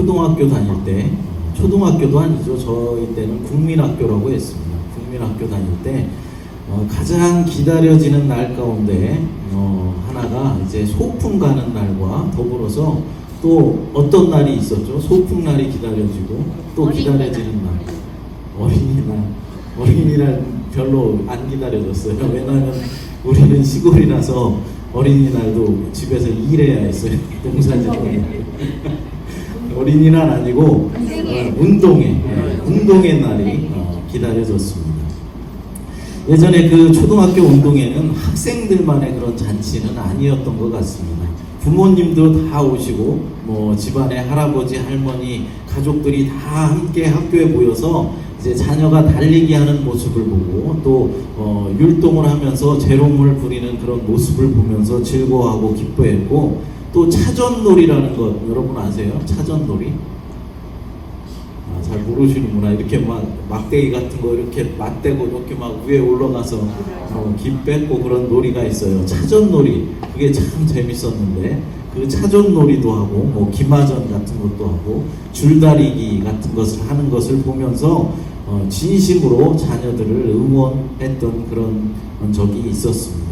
초등학교 다닐 때, 초등학교도 아니죠. 저희 때는 국민학교라고 했습니다. 국민학교 다닐 때 가장 기다려지는 날 가운데 하나가 이제 소풍 가는 날과 더불어서 또 어떤 날이 있었죠? 소풍날이 기다려지고 또 기다려지는 날, 어린이날. 어린이날 별로 안 기다려졌어요. 왜냐하면 우리는 시골이라서 어린이날도 집에서 일해야 했어요. 농사짓는 어린이날 아니고 운동의 날이 기다려졌습니다. 예전에 그 초등학교 운동회는 학생들만의 그런 잔치는 아니었던 것 같습니다. 부모님도 다 오시고 뭐 집안의 할아버지, 할머니, 가족들이 다 함께 학교에 모여서 이제 자녀가 달리기 하는 모습을 보고 또 율동을 하면서 재롱을 부리는 그런 모습을 보면서 즐거워하고 기뻐했고, 또 차전놀이라는 것 여러분 아세요? 차전놀이? 잘 모르시는구나. 이렇게 막 막대기 같은 거 이렇게 맞대고 이렇게 막 위에 올라가서 깃 뺏고 그런 놀이가 있어요. 차전놀이. 그게 참 재밌었는데 그 차전놀이도 하고 뭐 기마전 같은 것도 하고 줄다리기 같은 것을 하는 것을 보면서 진심으로 자녀들을 응원했던 그런 적이 있었습니다.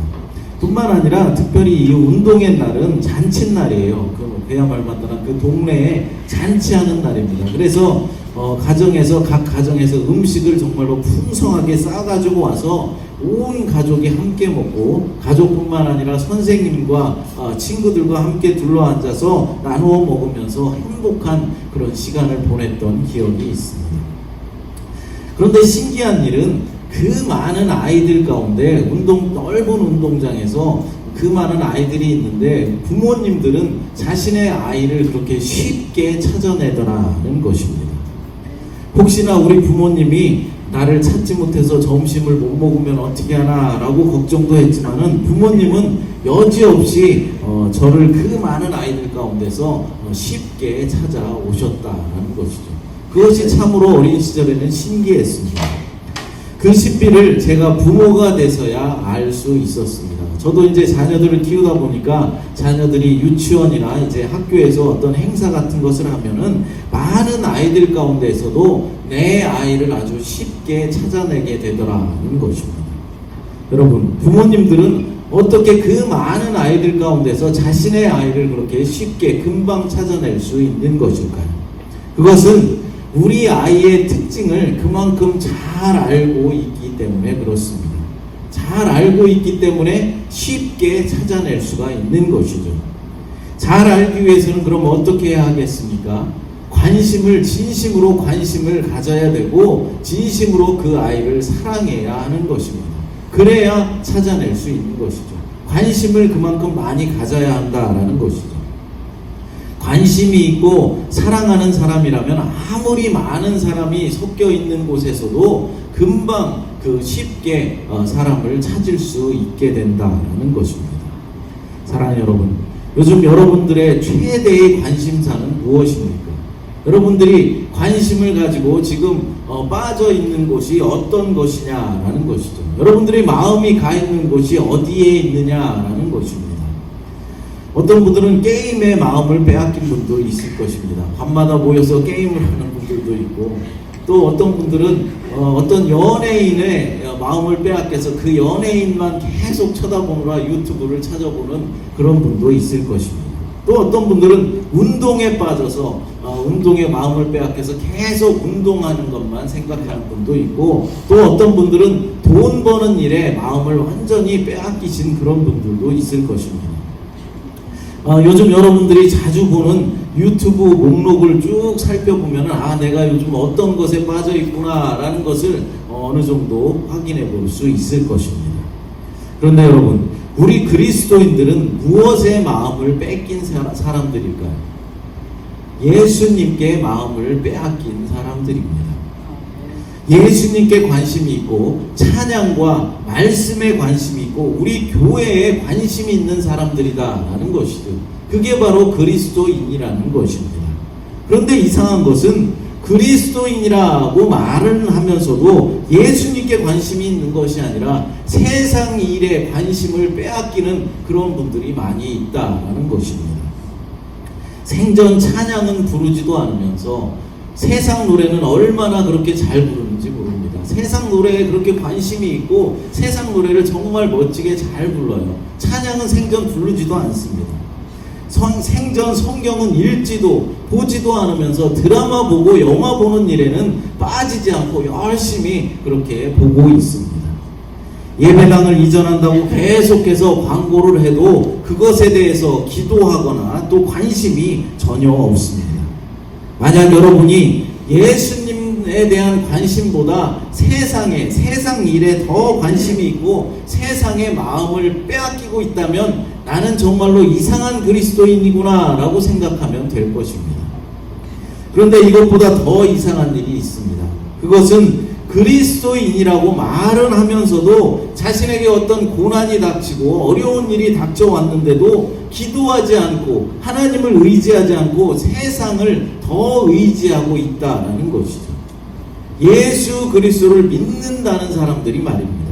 뿐만 아니라 특별히 이 운동의 날은 잔칫날이에요. 그야말로 그 동네에 잔치하는 날입니다. 그래서 각 가정에서 음식을 정말로 풍성하게 싸가지고 와서 온 가족이 함께 먹고, 가족뿐만 아니라 선생님과 친구들과 함께 둘러앉아서 나누어 먹으면서 행복한 그런 시간을 보냈던 기억이 있습니다. 그런데 신기한 일은 그 많은 아이들 가운데 넓은 운동장에서 그 많은 아이들이 있는데 부모님들은 자신의 아이를 그렇게 쉽게 찾아내더라는 것입니다. 혹시나 우리 부모님이 나를 찾지 못해서 점심을 못 먹으면 어떻게 하나 라고 걱정도 했지만은 부모님은 여지없이 저를 그 많은 아이들 가운데서 쉽게 찾아오셨다는 것이죠. 그것이 참으로 어린 시절에는 신기했습니다. 그 신비를 제가 부모가 돼서야 알 수 있었습니다. 저도 이제 자녀들을 키우다 보니까 자녀들이 유치원이나 이제 학교에서 어떤 행사 같은 것을 하면은 많은 아이들 가운데서도 내 아이를 아주 쉽게 찾아내게 되더라는 것입니다. 여러분, 부모님들은 어떻게 그 많은 아이들 가운데서 자신의 아이를 그렇게 쉽게 금방 찾아낼 수 있는 것일까요? 그것은 우리 아이의 특징을 그만큼 잘 알고 있기 때문에 그렇습니다. 잘 알고 있기 때문에 쉽게 찾아낼 수가 있는 것이죠. 잘 알기 위해서는 그럼 어떻게 해야 하겠습니까? 진심으로 관심을 가져야 되고 진심으로 그 아이를 사랑해야 하는 것입니다. 그래야 찾아낼 수 있는 것이죠. 관심을 그만큼 많이 가져야 한다라는 것이죠. 관심이 있고 사랑하는 사람이라면 아무리 많은 사람이 섞여 있는 곳에서도 금방 쉽게 사람을 찾을 수 있게 된다는 것입니다. 사랑하는 여러분, 요즘 여러분들의 최대의 관심사는 무엇입니까? 여러분들이 관심을 가지고 지금 빠져 있는 곳이 어떤 것이냐라는 것이죠. 여러분들의 마음이 가 있는 곳이 어디에 있느냐라는 것입니다. 어떤 분들은 게임에 마음을 빼앗긴 분도 있을 것입니다. 밤마다 모여서 게임을 하는 분들도 있고, 또 어떤 분들은 어떤 연예인의 마음을 빼앗겨서 그 연예인만 계속 쳐다보느라 유튜브를 찾아보는 그런 분도 있을 것입니다. 또 어떤 분들은 운동에 빠져서 운동의 마음을 빼앗겨서 계속 운동하는 것만 생각하는 분도 있고, 또 어떤 분들은 돈 버는 일에 마음을 완전히 빼앗기신 그런 분들도 있을 것입니다. 요즘 여러분들이 자주 보는 유튜브 목록을 쭉 살펴보면 내가 요즘 어떤 것에 빠져 있구나 라는 것을 어느 정도 확인해 볼 수 있을 것입니다. 그런데 여러분, 우리 그리스도인들은 무엇에 마음을 뺏긴 사람들일까요? 예수님께 마음을 빼앗긴 사람들입니다. 예수님께 관심이 있고 찬양과 말씀에 관심이 있고 우리 교회에 관심이 있는 사람들이다라는 것이죠. 그게 바로 그리스도인이라는 것입니다. 그런데 이상한 것은 그리스도인이라고 말을 하면서도 예수님께 관심이 있는 것이 아니라 세상 일에 관심을 빼앗기는 그런 분들이 많이 있다는 것입니다. 생전 찬양은 부르지도 않으면서 세상 노래는 얼마나 그렇게 잘 부르는지 모릅니다. 세상 노래에 그렇게 관심이 있고 세상 노래를 정말 멋지게 잘 불러요. 찬양은 생전 부르지도 않습니다. 생전 성경은 읽지도 보지도 않으면서 드라마 보고 영화 보는 일에는 빠지지 않고 열심히 그렇게 보고 있습니다. 예배당을 이전한다고 계속해서 광고를 해도 그것에 대해서 기도하거나 또 관심이 전혀 없습니다. 만약 여러분이 예수님에 대한 관심보다 세상 일에 더 관심이 있고 세상의 마음을 빼앗기고 있다면 나는 정말로 이상한 그리스도인이구나 라고 생각하면 될 것입니다. 그런데 이것보다 더 이상한 일이 있습니다. 그것은 그리스도인이라고 말은 하면서도 자신에게 어떤 고난이 닥치고 어려운 일이 닥쳐왔는데도 기도하지 않고 하나님을 의지하지 않고 세상을 더 의지하고 있다라는 것이죠. 예수 그리스도를 믿는다는 사람들이 말입니다.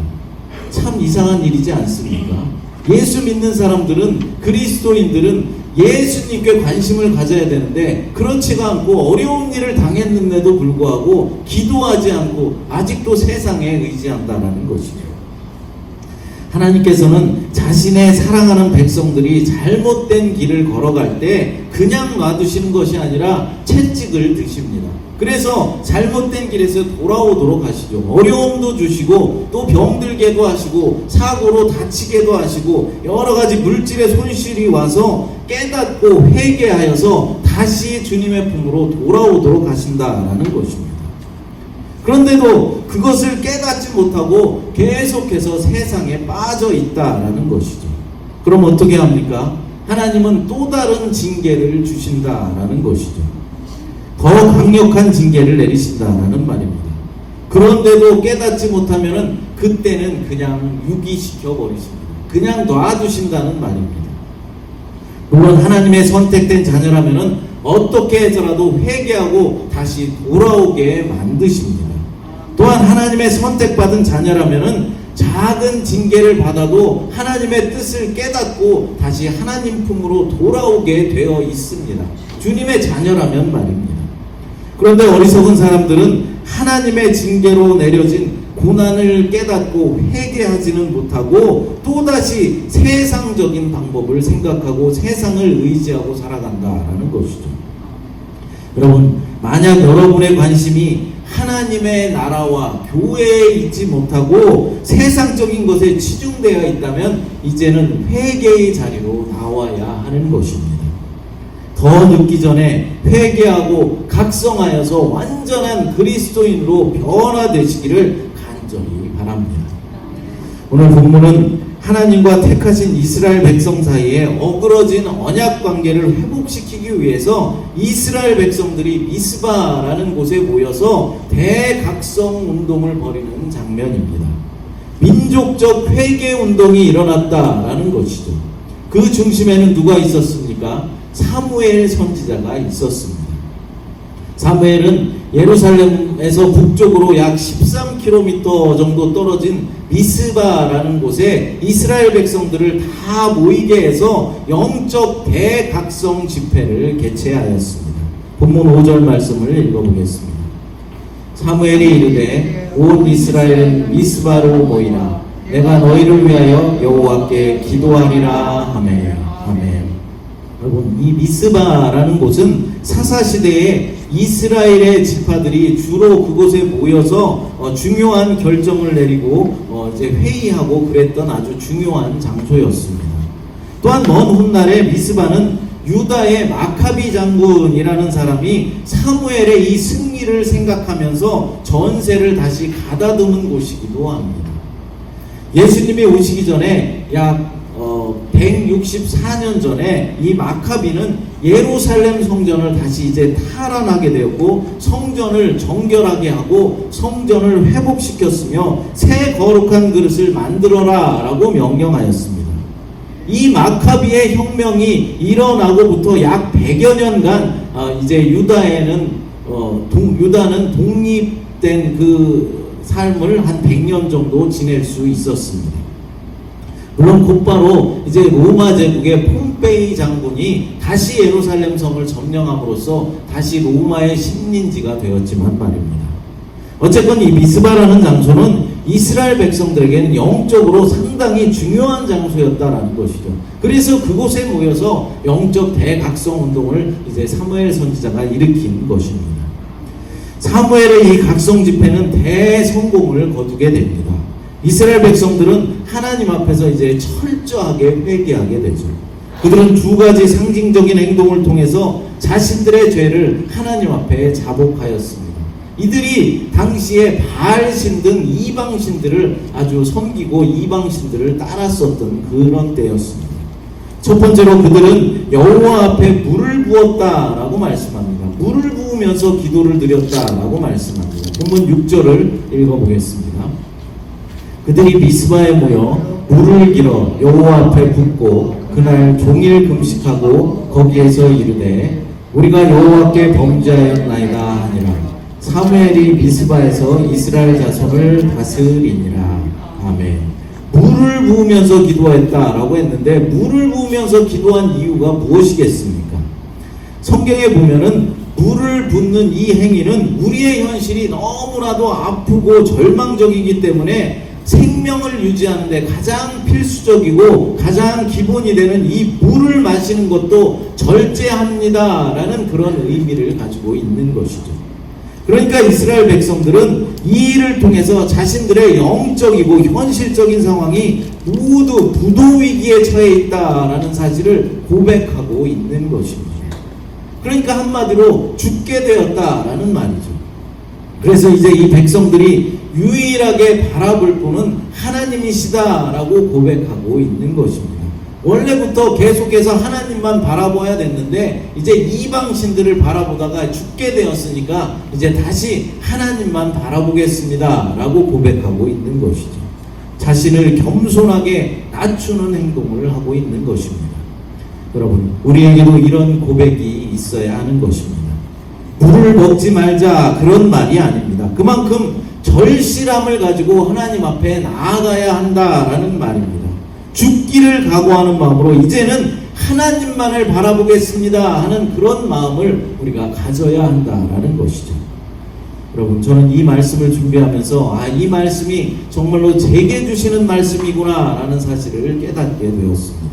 참 이상한 일이지 않습니까? 예수 믿는 사람들은, 그리스도인들은 예수님께 관심을 가져야 되는데 그렇지가 않고 어려운 일을 당했는데도 불구하고 기도하지 않고 아직도 세상에 의지한다는 것이죠. 하나님께서는 자신의 사랑하는 백성들이 잘못된 길을 걸어갈 때 그냥 놔두시는 것이 아니라 채찍을 드십니다. 그래서 잘못된 길에서 돌아오도록 하시죠. 어려움도 주시고 또 병들게도 하시고 사고로 다치게도 하시고 여러 가지 물질의 손실이 와서 깨닫고 회개하여서 다시 주님의 품으로 돌아오도록 하신다라는 것입니다. 그런데도 그것을 깨닫지 못하고 계속해서 세상에 빠져 있다라는 것이죠. 그럼 어떻게 합니까? 하나님은 또 다른 징계를 주신다라는 것이죠. 더 강력한 징계를 내리신다라는 말입니다. 그런데도 깨닫지 못하면은 그때는 그냥 유기시켜 버리십니다. 그냥 놔두신다는 말입니다. 물론 하나님의 선택된 자녀라면은 어떻게 해서라도 회개하고 다시 돌아오게 만드십니다. 또한 하나님의 선택받은 자녀라면은 작은 징계를 받아도 하나님의 뜻을 깨닫고 다시 하나님 품으로 돌아오게 되어 있습니다. 주님의 자녀라면 말입니다. 그런데 어리석은 사람들은 하나님의 징계로 내려진 고난을 깨닫고 회개하지는 못하고 또다시 세상적인 방법을 생각하고 세상을 의지하고 살아간다라는 것이죠. 여러분, 만약 여러분의 관심이 하나님의 나라와 교회에 있지 못하고 세상적인 것에 치중되어 있다면 이제는 회개의 자리로 나와야 하는 것입니다. 더 늦기 전에 회개하고 각성하여서 완전한 그리스도인으로 변화되시기를 간절히 바랍니다. 오늘 본문은 하나님과 택하신 이스라엘 백성 사이에 어그러진 언약 관계를 회복시키기 위해서 이스라엘 백성들이 미스바라는 곳에 모여서 대각성 운동을 벌이는 장면입니다. 민족적 회개 운동이 일어났다라는 것이죠. 그 중심에는 누가 있었습니까? 사무엘 선지자가 있었습니다. 사무엘은 예루살렘에서 북쪽으로 약 13km 정도 떨어진 미스바라는 곳에 이스라엘 백성들을 다 모이게 해서 영적 대각성 집회를 개최하였습니다. 본문 5절 말씀을 읽어보겠습니다. 사무엘이 이르되 온 이스라엘은 미스바로 모이라. 내가 너희를 위하여 여호와께 기도하리라 하매. 아멘. 여러분, 이 미스바라는 곳은 사사시대에 이스라엘의 지파들이 주로 그곳에 모여서 중요한 결정을 내리고 이제 회의하고 그랬던 아주 중요한 장소였습니다. 또한 먼 훗날에 미스바는 유다의 마카비 장군이라는 사람이 사무엘의 이 승리를 생각하면서 전세를 다시 가다듬은 곳이기도 합니다. 예수님이 오시기 전에 약 164년 전에 이 마카비는 예루살렘 성전을 다시 이제 탈환하게 되었고 성전을 정결하게 하고 성전을 회복시켰으며 새 거룩한 그릇을 만들어라 라고 명령하였습니다. 이 마카비의 혁명이 일어나고부터 약 100여 년간 이제 유다는 독립된 그 삶을 한 100년 정도 지낼 수 있었습니다. 물론 곧바로 이제 로마 제국의 폼페이 장군이 다시 예루살렘 성을 점령함으로써 다시 로마의 식민지가 되었지만 말입니다. 어쨌건 이 미스바라는 장소는 이스라엘 백성들에게는 영적으로 상당히 중요한 장소였다라는 것이죠. 그래서 그곳에 모여서 영적 대각성 운동을 이제 사무엘 선지자가 일으킨 것입니다. 사무엘의 이 각성 집회는 대성공을 거두게 됩니다. 이스라엘 백성들은 하나님 앞에서 이제 철저하게 회개하게 되죠. 그들은 두 가지 상징적인 행동을 통해서 자신들의 죄를 하나님 앞에 자복하였습니다. 이들이 당시에 바알신 등 이방신들을 아주 섬기고 이방신들을 따랐었던 그런 때였습니다. 첫 번째로 그들은 여호와 앞에 물을 부었다라고 말씀합니다. 물을 부으면서 기도를 드렸다라고 말씀합니다. 본문 6절을 읽어보겠습니다. 그들이 미스바에 모여 물을 길어 여호와 앞에 붓고 그날 종일 금식하고 거기에서 이르되 우리가 여호와께 범죄하였나이다 하니라. 사무엘이 미스바에서 이스라엘 자손을 다스리니라. 아멘. 물을 부으면서 기도했다라고 했는데 물을 부으면서 기도한 이유가 무엇이겠습니까? 성경에 보면은 물을 붓는 이 행위는 우리의 현실이 너무나도 아프고 절망적이기 때문에 생명을 유지하는 데 가장 필수적이고 가장 기본이 되는 이 물을 마시는 것도 절제합니다라는 그런 의미를 가지고 있는 것이죠. 그러니까 이스라엘 백성들은 이 일을 통해서 자신들의 영적이고 현실적인 상황이 모두 부도 위기에 처해 있다라는 사실을 고백하고 있는 것입니다. 그러니까 한마디로 죽게 되었다라는 말이죠. 그래서 이제 이 백성들이 유일하게 바라볼 분은 하나님이시다라고 고백하고 있는 것입니다. 원래부터 계속해서 하나님만 바라봐야 됐는데 이제 이방신들을 바라보다가 죽게 되었으니까 이제 다시 하나님만 바라보겠습니다 라고 고백하고 있는 것이죠. 자신을 겸손하게 낮추는 행동을 하고 있는 것입니다. 여러분, 우리에게도 이런 고백이 있어야 하는 것입니다. 물을 먹지 말자 그런 말이 아닙니다. 그만큼 절실함을 가지고 하나님 앞에 나아가야 한다라는 말입니다. 죽기를 각오하는 마음으로 이제는 하나님만을 바라보겠습니다 하는 그런 마음을 우리가 가져야 한다라는 것이죠. 여러분, 저는 이 말씀을 준비하면서 이 말씀이 정말로 제게 주시는 말씀이구나 라는 사실을 깨닫게 되었습니다.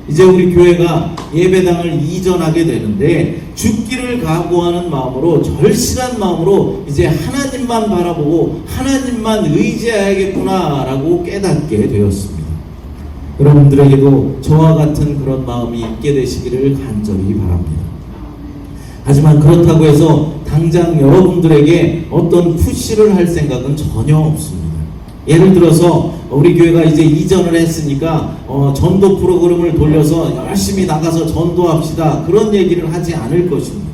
이제 우리 교회가 예배당을 이전하게 되는데 죽기를 각오하는 마음으로 절실한 마음으로 이제 하나님만 바라보고 하나님만 의지해야겠구나 라고 깨닫게 되었습니다. 여러분들에게도 저와 같은 그런 마음이 있게 되시기를 간절히 바랍니다. 하지만 그렇다고 해서 당장 여러분들에게 어떤 푸시를 할 생각은 전혀 없습니다. 예를 들어서 우리 교회가 이제 이전을 했으니까 전도 프로그램을 돌려서 열심히 나가서 전도합시다 그런 얘기를 하지 않을 것입니다.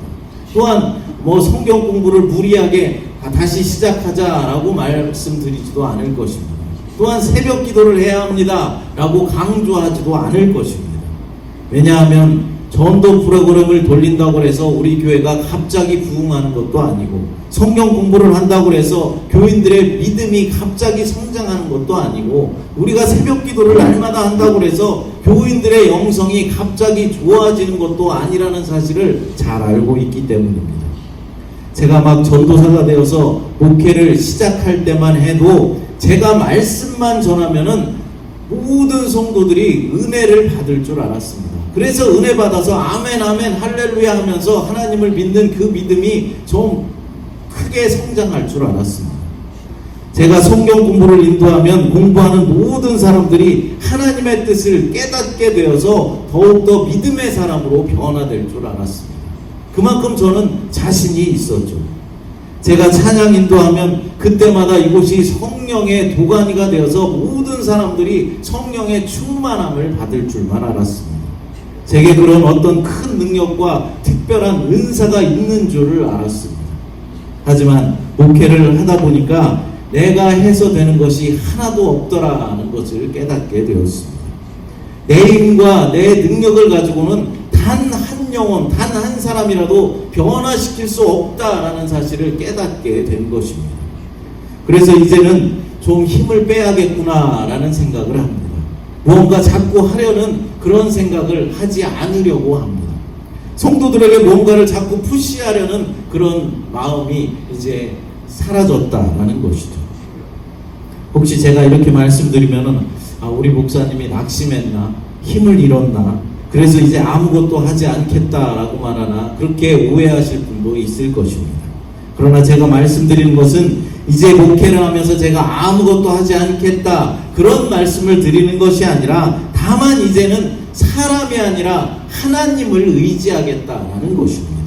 또한 성경 공부를 무리하게 다시 시작하자라고 말씀드리지도 않을 것입니다. 또한 새벽 기도를 해야 합니다 라고 강조하지도 않을 것입니다. 왜냐하면 전도 프로그램을 돌린다고 해서 우리 교회가 갑자기 부흥하는 것도 아니고 성경 공부를 한다고 해서 교인들의 믿음이 갑자기 성장하는 것도 아니고 우리가 새벽 기도를 날마다 한다고 해서 교인들의 영성이 갑자기 좋아지는 것도 아니라는 사실을 잘 알고 있기 때문입니다. 제가 막 전도사가 되어서 목회를 시작할 때만 해도 제가 말씀만 전하면은 모든 성도들이 은혜를 받을 줄 알았습니다. 그래서 은혜 받아서 아멘 아멘 할렐루야 하면서 하나님을 믿는 그 믿음이 좀 크게 성장할 줄 알았습니다. 제가 성경 공부를 인도하면 공부하는 모든 사람들이 하나님의 뜻을 깨닫게 되어서 더욱더 믿음의 사람으로 변화될 줄 알았습니다. 그만큼 저는 자신이 있었죠. 제가 찬양 인도하면 그때마다 이곳이 성령의 도가니가 되어서 모든 사람들이 성령의 충만함을 받을 줄만 알았습니다. 제게 그런 어떤 큰 능력과 특별한 은사가 있는 줄을 알았습니다. 하지만 목회를 하다 보니까 내가 해서 되는 것이 하나도 없더라는 것을 깨닫게 되었습니다. 내 힘과 내 능력을 가지고는 단 한 영혼, 단 한 사람이라도 변화시킬 수 없다라는 사실을 깨닫게 된 것입니다. 그래서 이제는 좀 힘을 빼야겠구나라는 생각을 합니다. 무언가 자꾸 하려는 그런 생각을 하지 않으려고 합니다. 성도들에게 무언가를 자꾸 푸시하려는 그런 마음이 이제 사라졌다라는 것이죠. 혹시 제가 이렇게 말씀드리면은 우리 목사님이 낙심했나, 힘을 잃었나, 그래서 이제 아무것도 하지 않겠다라고 말하나, 그렇게 오해하실 분도 있을 것입니다. 그러나 제가 말씀드리는 것은 이제 목회를 하면서 제가 아무것도 하지 않겠다, 그런 말씀을 드리는 것이 아니라, 다만 이제는 사람이 아니라 하나님을 의지하겠다라는 것입니다.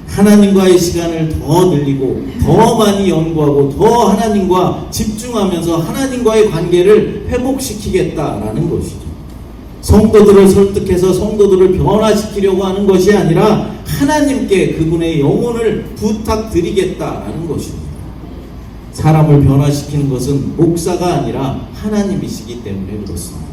하나님과의 시간을 더 늘리고 더 많이 연구하고 더 하나님과 집중하면서 하나님과의 관계를 회복시키겠다라는 것이죠. 성도들을 설득해서 성도들을 변화시키려고 하는 것이 아니라 하나님께 그분의 영혼을 부탁드리겠다라는 것입니다. 사람을 변화시키는 것은 목사가 아니라 하나님이시기 때문에 그렇습니다.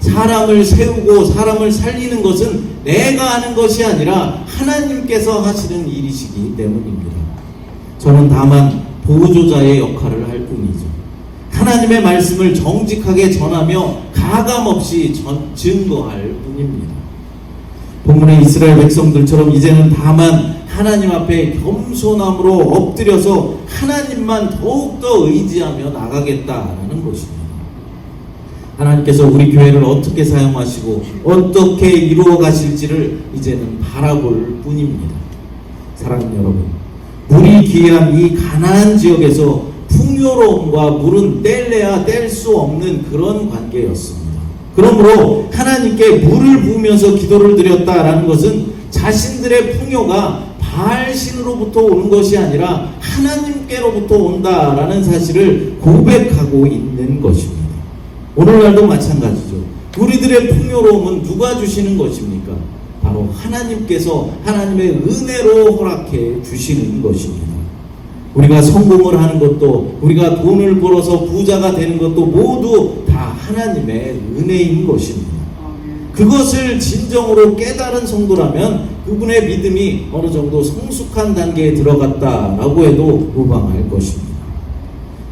사람을 세우고 사람을 살리는 것은 내가 하는 것이 아니라 하나님께서 하시는 일이시기 때문입니다. 저는 다만 보조자의 역할을 할 뿐이죠. 하나님의 말씀을 정직하게 전하며 가감없이 증거할 뿐입니다. 본문의 이스라엘 백성들처럼 이제는 다만 하나님 앞에 겸손함으로 엎드려서 하나님만 더욱더 의지하며 나가겠다라는 것입니다. 하나님께서 우리 교회를 어떻게 사용하시고 어떻게 이루어 가실지를 이제는 바라볼 뿐입니다. 사랑하는 여러분, 물이 귀한 이 가나안 지역에서 풍요로움과 물은 뗄래야 뗄 수 없는 그런 관계였습니다. 그러므로 하나님께 물을 부으면서 기도를 드렸다라는 것은 자신들의 풍요가 바알신으로부터 오는 것이 아니라 하나님께로부터 온다라는 사실을 고백하고 있는 것입니다. 오늘날도 마찬가지죠. 우리들의 풍요로움은 누가 주시는 것입니까? 바로 하나님께서 하나님의 은혜로 허락해 주시는 것입니다. 우리가 성공을 하는 것도, 우리가 돈을 벌어서 부자가 되는 것도 모두 다 하나님의 은혜인 것입니다. 그것을 진정으로 깨달은 성도라면 그분의 믿음이 어느 정도 성숙한 단계에 들어갔다라고 해도 무방할 것입니다.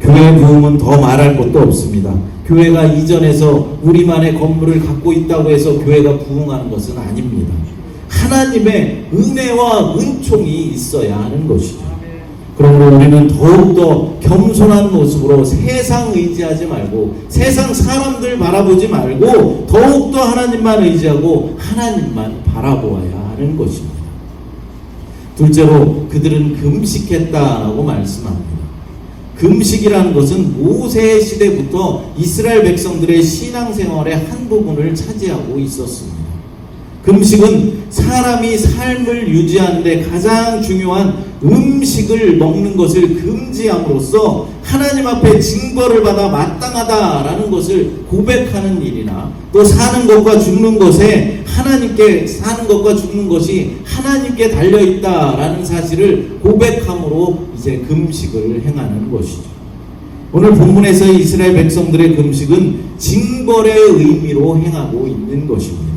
교회 부흥은 더 말할 것도 없습니다. 교회가 이전에서 우리만의 건물을 갖고 있다고 해서 교회가 부흥하는 것은 아닙니다. 하나님의 은혜와 은총이 있어야 하는 것이죠. 그러므로 우리는 더욱더 겸손한 모습으로 세상 의지하지 말고 세상 사람들 바라보지 말고 더욱더 하나님만 의지하고 하나님만 바라보아야 하는 것입니다. 둘째로 그들은 금식했다라고 말씀합니다. 금식이라는 것은 모세 시대부터 이스라엘 백성들의 신앙생활의 한 부분을 차지하고 있었습니다. 금식은 사람이 삶을 유지하는 데 가장 중요한 음식을 먹는 것을 금지함으로써 하나님 앞에 징벌을 받아 마땅하다라는 것을 고백하는 일이나, 또 사는 것과 죽는 것에 하나님께, 사는 것과 죽는 것이 하나님께 달려있다라는 사실을 고백함으로 이제 금식을 행하는 것이죠. 오늘 본문에서의 이스라엘 백성들의 금식은 징벌의 의미로 행하고 있는 것입니다.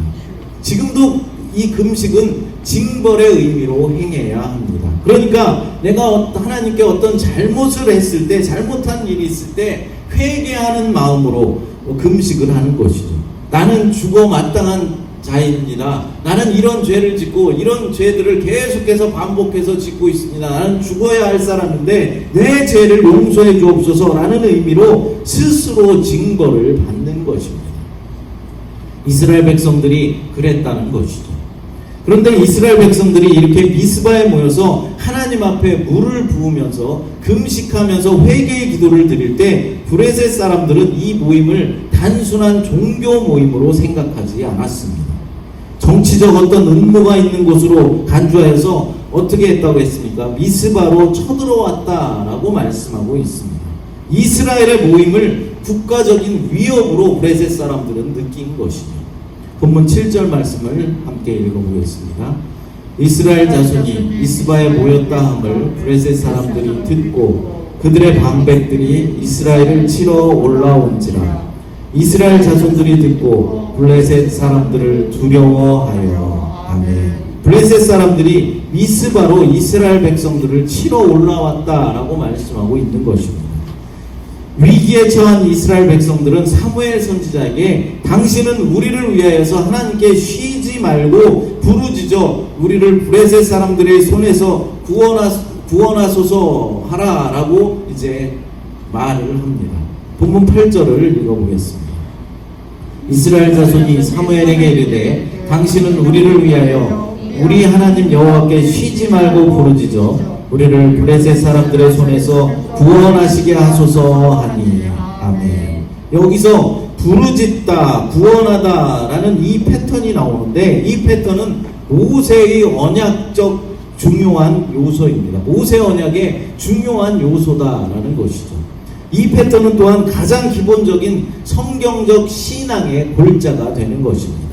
지금도 이 금식은 징벌의 의미로 행해야 합니다. 그러니까 내가 하나님께 어떤 잘못을 했을 때, 잘못한 일이 있을 때 회개하는 마음으로 금식을 하는 것이죠. 나는 죽어 마땅한 자입니다. 나는 이런 죄를 짓고 이런 죄들을 계속해서 반복해서 짓고 있습니다. 나는 죽어야 할 사람인데 내 죄를 용서해 주옵소서라는 의미로 스스로 징벌을 받는 것입니다. 이스라엘 백성들이 그랬다는 것이죠. 그런데 이스라엘 백성들이 이렇게 미스바에 모여서 하나님 앞에 물을 부으면서 금식하면서 회개의 기도를 드릴 때 브레셋 사람들은 이 모임을 단순한 종교 모임으로 생각하지 않았습니다. 정치적 어떤 음모가 있는 곳으로 간주하여서 어떻게 했다고 했습니까? 미스바로 쳐들어왔다라고 말씀하고 있습니다. 이스라엘의 모임을 국가적인 위협으로 브레셋 사람들은 느낀 것이죠. 본문 7절 말씀을 함께 읽어보겠습니다. 이스라엘 자손이 미스바에 모였다 함을 브레셋 사람들이 듣고 그들의 방백들이 이스라엘을 치러 올라온지라. 이스라엘 자손들이 듣고 블레셋 사람들을 두려워하여. 아멘. 블레셋 사람들이 미스바로 이스라엘 백성들을 치러 올라왔다라고 말씀하고 있는 것입니다. 위기에 처한 이스라엘 백성들은 사무엘 선지자에게 당신은 우리를 위하여서 하나님께 쉬지 말고 부르짖어 우리를 브레셋 사람들의 손에서 구원하소서 하라라고 이제 말을 합니다. 본문 8절을 읽어보겠습니다. 이스라엘 자손이 사무엘에게 이르되 당신은 우리를 위하여 우리 하나님 여호와께 쉬지 말고 부르짖어 우리를 블레셋 사람들의 손에서 구원하시게 하소서 하니. 아멘. 여기서 부르짖다, 구원하다 라는 이 패턴이 나오는데, 이 패턴은 모세의 언약적 중요한 요소입니다. 모세 언약의 중요한 요소다라는 것이죠. 이 패턴은 또한 가장 기본적인 성경적 신앙의 골자가 되는 것입니다.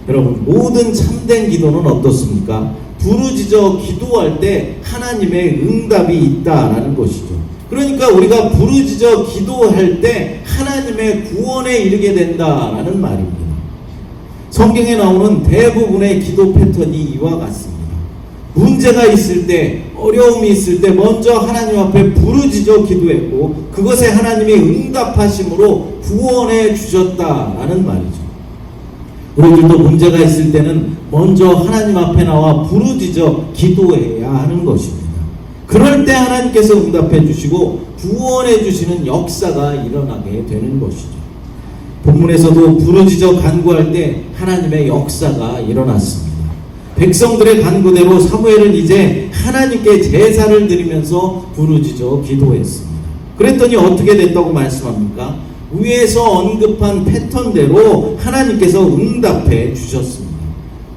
여러분, 모든 참된 기도는 어떻습니까? 부르짖어 기도할 때 하나님의 응답이 있다라는 것이죠. 그러니까 우리가 부르짖어 기도할 때 하나님의 구원에 이르게 된다라는 말입니다. 성경에 나오는 대부분의 기도 패턴이 이와 같습니다. 문제가 있을 때, 어려움이 있을 때 먼저 하나님 앞에 부르짖어 기도했고 그것에 하나님이 응답하심으로 구원해 주셨다라는 말이죠. 우리들도 문제가 있을 때는 먼저 하나님 앞에 나와 부르짖어 기도해야 하는 것입니다. 그럴 때 하나님께서 응답해 주시고 구원해 주시는 역사가 일어나게 되는 것이죠. 본문에서도 부르짖어 간구할 때 하나님의 역사가 일어났습니다. 백성들의 간구대로 사무엘은 이제 하나님께 제사를 드리면서 부르짖어 기도했습니다. 그랬더니 어떻게 됐다고 말씀합니까? 위에서 언급한 패턴대로 하나님께서 응답해 주셨습니다.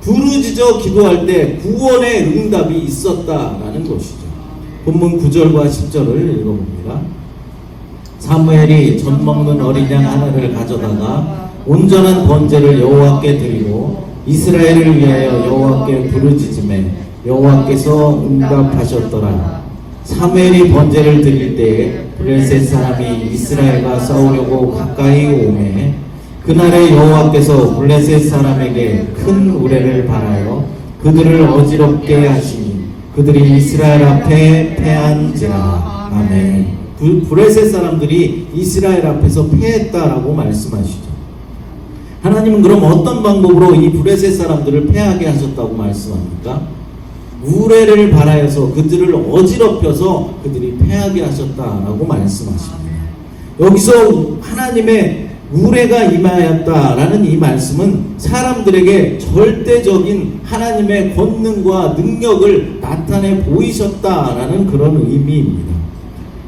부르짖어 기도할 때 구원의 응답이 있었다라는 것이죠. 본문 9절과 10절을 읽어봅니다. 사무엘이 젖 먹는 어린 양 하나를 가져다가 온전한 번제를 여호와께 드리고 이스라엘을 위하여 여호와께 부르짖음에 여호와께서 응답하셨더라. 사무엘이 번제를 드릴 때에 블레셋 사람이 이스라엘과 싸우려고 가까이 오매 그날에 여호와께서 블레셋 사람에게 큰 우레를 발하여 그들을 어지럽게 하시니 그들이 이스라엘 앞에 패한지라. 아멘. 블레셋 사람들이 이스라엘 앞에서 패했다라고 말씀하시죠. 하나님은 그럼 어떤 방법으로 이 블레셋 사람들을 패하게 하셨다고 말씀합니까? 우레를 발하여서 그들을 어지럽혀서 그들이 패하게 하셨다라고 말씀하십니다. 여기서 하나님의 우레가 임하였다라는 이 말씀은 사람들에게 절대적인 하나님의 권능과 능력을 나타내 보이셨다라는 그런 의미입니다.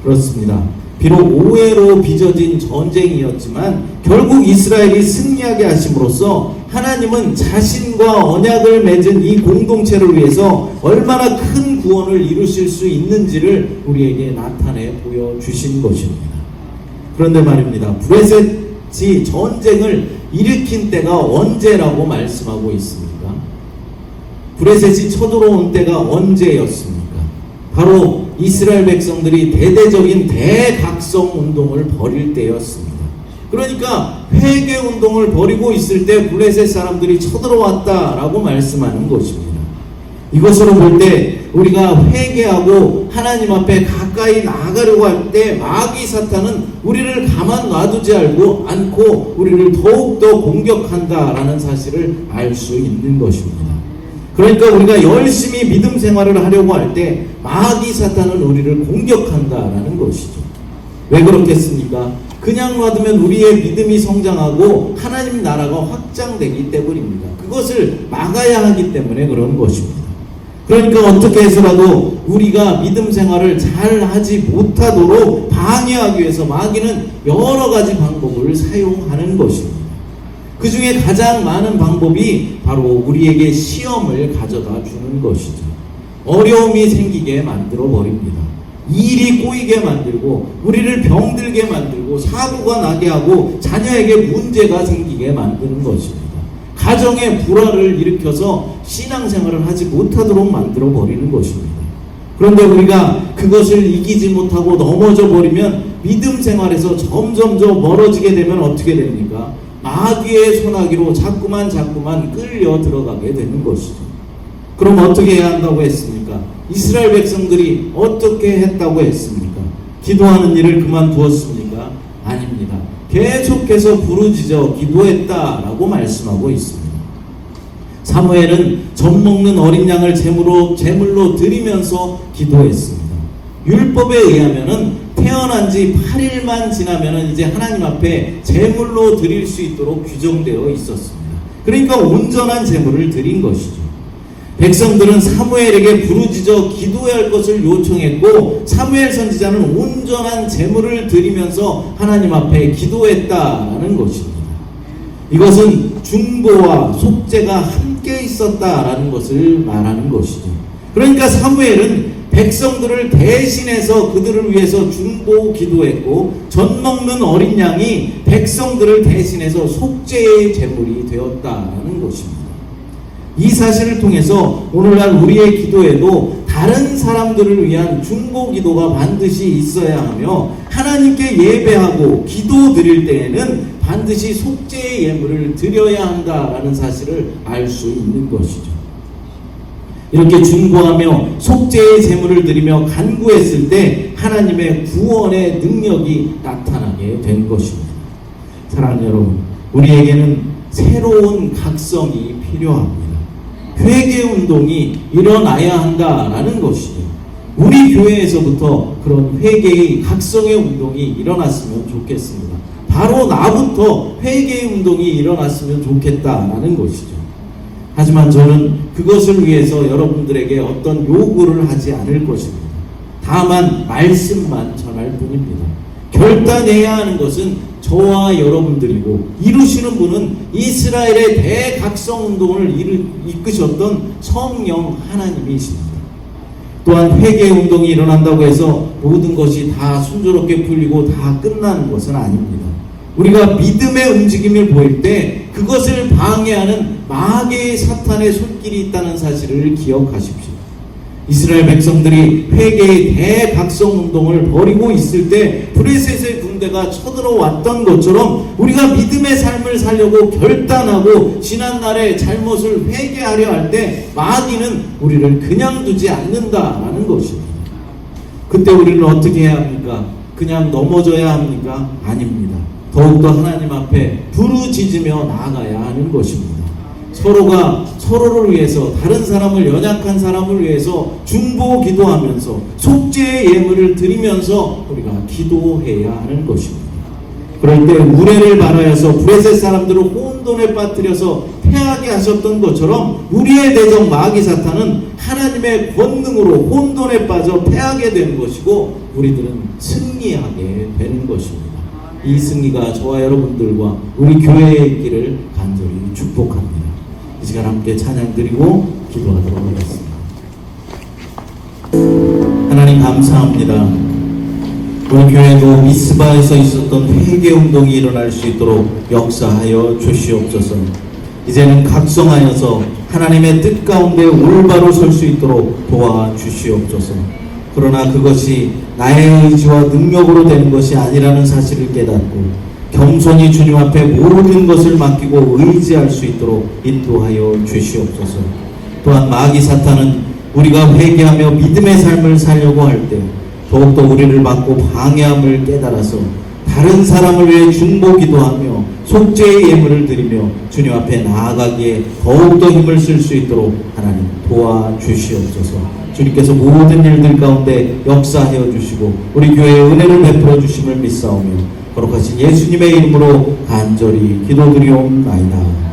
그렇습니다. 비록 오해로 빚어진 전쟁이었지만 결국 이스라엘이 승리하게 하심으로써 하나님은 자신과 언약을 맺은 이 공동체를 위해서 얼마나 큰 구원을 이루실 수 있는지를 우리에게 나타내 보여주신 것입니다. 그런데 말입니다. 브레셋이 전쟁을 일으킨 때가 언제라고 말씀하고 있습니까? 브레셋이 쳐들어온 때가 언제였습니까? 바로 이스라엘 백성들이 대대적인 대각성 운동을 벌일 때였습니다. 그러니까 회개 운동을 벌이고 있을 때 블레셋 사람들이 쳐들어왔다라고 말씀하는 것입니다. 이것으로 볼 때 우리가 회개하고 하나님 앞에 가까이 나아가려고 할 때 마귀 사탄은 우리를 가만 놔두지 않고 우리를 더욱더 공격한다라는 사실을 알 수 있는 것입니다. 그러니까 우리가 열심히 믿음 생활을 하려고 할 때 마귀 사탄은 우리를 공격한다라는 것이죠. 왜 그렇겠습니까? 그냥 놔두면 우리의 믿음이 성장하고 하나님 나라가 확장되기 때문입니다. 그것을 막아야 하기 때문에 그런 것입니다. 그러니까 어떻게 해서라도 우리가 믿음 생활을 잘 하지 못하도록 방해하기 위해서 마귀는 여러 가지 방법을 사용하는 것입니다. 그 중에 가장 많은 방법이 바로 우리에게 시험을 가져다 주는 것이죠. 어려움이 생기게 만들어 버립니다. 일이 꼬이게 만들고 우리를 병들게 만들고 사고가 나게 하고 자녀에게 문제가 생기게 만드는 것입니다. 가정에 불화를 일으켜서 신앙생활을 하지 못하도록 만들어 버리는 것입니다. 그런데 우리가 그것을 이기지 못하고 넘어져 버리면 믿음 생활에서 점점 멀어지게 되면 어떻게 됩니까? 마귀의 소나기로 자꾸만 끌려 들어가게 되는 것이죠. 그럼 어떻게 해야 한다고 했습니까? 이스라엘 백성들이 어떻게 했다고 했습니까? 기도하는 일을 그만두었습니까? 계속해서 부르짖어 기도했다라고 말씀하고 있습니다. 사무엘은 젖먹는 어린 양을 제물로 드리면서 기도했습니다. 율법에 의하면은 태어난 지 8일만 지나면은 이제 하나님 앞에 제물로 드릴 수 있도록 규정되어 있었습니다. 그러니까 온전한 제물을 드린 것이죠. 백성들은 사무엘에게 부르짖어 기도해야 할 것을 요청했고, 사무엘 선지자는 온전한 제물을 드리면서 하나님 앞에 기도했다라는 것입니다. 이것은 중보와 속죄가 함께 있었다라는 것을 말하는 것이죠. 그러니까 사무엘은 백성들을 대신해서 그들을 위해서 중보 기도했고, 젖먹는 어린 양이 백성들을 대신해서 속죄의 제물이 되었다라는 것입니다. 이 사실을 통해서 오늘날 우리의 기도에도 다른 사람들을 위한 중보 기도가 반드시 있어야 하며, 하나님께 예배하고 기도 드릴 때에는 반드시 속죄의 예물을 드려야 한다라는 사실을 알 수 있는 것이죠. 이렇게 중보하며 속죄의 제물을 드리며 간구했을 때 하나님의 구원의 능력이 나타나게 된 것입니다. 사랑하는 여러분, 우리에게는 새로운 각성이 필요합니다. 회개 운동이 일어나야 한다라는 것이죠. 우리 교회에서부터 그런 회개의 각성의 운동이 일어났으면 좋겠습니다. 바로 나부터 회개의 운동이 일어났으면 좋겠다라는 것이죠. 하지만 저는 그것을 위해서 여러분들에게 어떤 요구를 하지 않을 것입니다. 다만 말씀만 전할 뿐입니다. 결단해야 하는 것은 저와 여러분들이고, 이루시는 분은 이스라엘의 대각성운동을 이끄셨던 성령 하나님이십니다. 또한 회개운동이 일어난다고 해서 모든 것이 다 순조롭게 풀리고 다 끝나는 것은 아닙니다. 우리가 믿음의 움직임을 보일 때 그것을 방해하는 마귀의 사탄의 손길이 있다는 사실을 기억하십시오. 이스라엘 백성들이 회개의 대각성운동을 벌이고 있을 때 브레셋의 군대가 쳐들어왔던 것처럼, 우리가 믿음의 삶을 살려고 결단하고 지난날의 잘못을 회개하려 할 때 마귀는 우리를 그냥 두지 않는다라는 것입니다. 그때 우리는 어떻게 해야 합니까? 그냥 넘어져야 합니까? 아닙니다. 더욱더 하나님 앞에 부르짖으며 나아가야 하는 것입니다. 서로가 서로를 위해서, 다른 사람을, 연약한 사람을 위해서 중보 기도하면서 속죄의 예물을 드리면서 우리가 기도해야 하는 것입니다. 그럴 때 우레를 말하여서 브레셋 사람들을 혼돈에 빠뜨려서 패하게 하셨던 것처럼, 우리의 대적 마귀 사탄은 하나님의 권능으로 혼돈에 빠져 패하게 되는 것이고, 우리들은 승리하게 되는 것입니다. 이 승리가 저와 여러분들과 우리 교회에 있기를 간절히 축복합니다. 이 시간 함께 찬양 드리고 기도하도록 하겠습니다. 하나님 감사합니다. 우리 교회도 미스바에서 있었던 회개운동이 일어날 수 있도록 역사하여 주시옵소서. 이제는 각성하여서 하나님의 뜻 가운데 올바로 설 수 있도록 도와주시옵소서. 그러나 그것이 나의 의지와 능력으로 되는 것이 아니라는 사실을 깨닫고, 겸손히 주님 앞에 모든 것을 맡기고 의지할 수 있도록 인도하여 주시옵소서. 또한 마귀 사탄은 우리가 회개하며 믿음의 삶을 살려고 할 때 더욱더 우리를 막고 방해함을 깨달아서 다른 사람을 위해 중보 기도하며 속죄의 예물을 드리며 주님 앞에 나아가기에 더욱더 힘을 쓸 수 있도록 하나님 도와주시옵소서. 주님께서 모든 일들 가운데 역사하여 주시고 우리 교회에 은혜를 베풀어 주심을 믿사오며 거룩하신 예수님의 이름으로 간절히 기도드리옵나이다.